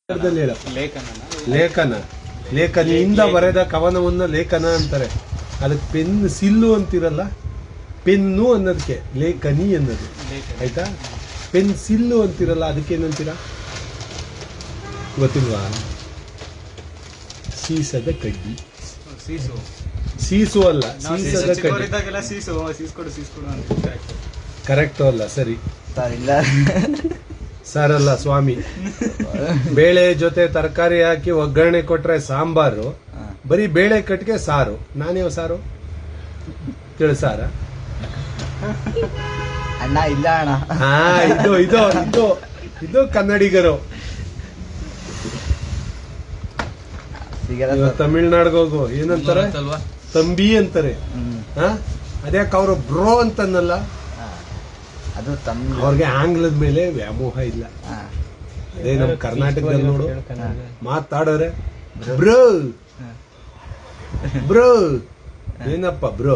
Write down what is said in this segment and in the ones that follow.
ಹೇಳು. ಲೇಖನ ಲೇಖನಿಯಿಂದ ಬರೆದ ಕವನವನ್ನ ಲೇಖನ ಅಂತಾರೆ. ಅದಕ್ಕೆ ಪೆನ್ ಸಿಲ್ಲು ಅಂತಿರಲ್ಲ, ಪೆನ್ನು ಅನ್ನೋದಕ್ಕೆ ಲೇಖನಿ ಅನ್ನೋದು, ಆಯ್ತಾ? ಪೆನ್ ಸಿಲ್ಲು ಅಂತಿರಲ್ಲ, ಅದಕ್ಕೇನಂತೀರ ಗೊತ್ತಿಲ್ವಾ? ಸೀಸದ ಕಡ್ಡಿ. ಸೀಸು ಅಲ್ಲ, ಸೀಸದ ಕಡ್ಡಿ. ಕರೆಕ್ಟು ಅಲ್ಲ, ಸರಿ ಸರ್ ಅಲ್ಲ ಸ್ವಾಮಿ. ಬೇಳೆ ಜೊತೆ ತರಕಾರಿ ಹಾಕಿ ಒಗ್ಗರಣೆ ಕೊಟ್ರೆ ಸಾಂಬಾರು, ಬರೀ ಬೇಳೆ ಕಟ್ಗೆ ಸಾರು. ನಾನೇವ ಸಾರು ತಿಳಿಸಾರ? ಅಣ್ಣ ಇಲ್ಲ ಅಣ್ಣ. ಹಾ, ಇದು ಇದು ಇದು ಇದು ಕನ್ನಡಿಗರು. ತಮಿಳ್ನಾಡಿಗೆ ಹೋಗು, ಏನಂತಾರೆ? ತಂಬಿ ಅಂತಾರೆ. ಅದ್ಯಾಕೆ ಅವರು ಬ್ರೋ ಅಂತನ್ನಲ್ಲ? ಅದು ಅವ್ರಿಗೆ ಆಂಗ್ಲದ ಮೇಲೆ ವ್ಯಾಮೋಹ ಇಲ್ಲ. ಅದೇ ನಮ್ ಕರ್ನಾಟಕದಲ್ಲಿ ನೋಡು, ಮಾತಾಡೋರೆ ಬ್ರೋ ಬ್ರೋ. ಏನಪ್ಪ ಬ್ರೋ?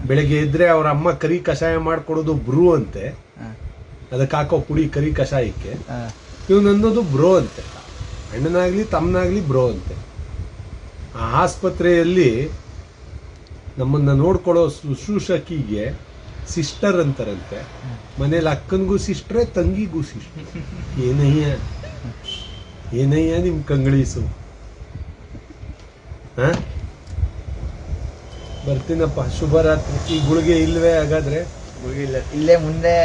ಬೆಳಿಗ್ಗೆ ಇದ್ರೆ ಅವ್ರ ಅಮ್ಮ ಕರಿ ಕಷಾಯ ಮಾಡ್ಕೊಡೋದು ಬ್ರೂ ಅಂತೆ, ಅದಕ್ಕೆ ಹಾಕೋ ಪುಡಿ ಕರಿ ಕಷಾಯಕ್ಕೆ. ಇವನನ್ನೋದು ಬ್ರೋ ಅಂತೆ, ಅಣ್ಣನಾಗ್ಲಿ ತಮ್ಮನಾಗ್ಲಿ ಬ್ರೋ ಅಂತೆ. ಆ ಆಸ್ಪತ್ರೆಯಲ್ಲಿ ನಮ್ಮನ್ನ ನೋಡ್ಕೊಳ್ಳೋ ಶುಶ್ರೂಷಕಿಗೆ ಸಿಸ್ಟರ್ ಅಂತಾರಂತೆ. ಮನೇಲಿ ಅಕ್ಕನಿಗೂ ಸಿಸ್ಟ್ರೆ, ತಂಗಿಗೂ ಸಿಸ್ಟರ್. ಏನಯ್ಯ ಏನಯ್ಯ ನಿಮ್ ಕಂಗಳೀಸು. ಬರ್ತೀನಪ್ಪ, ಶುಭರಾತ್ರಿ. ಈ ಗುಳಿಗೆ ಇಲ್ವೇ ಹಾಗಾದ್ರೆ? ಇಲ್ಲೇ ಮುಂದೆ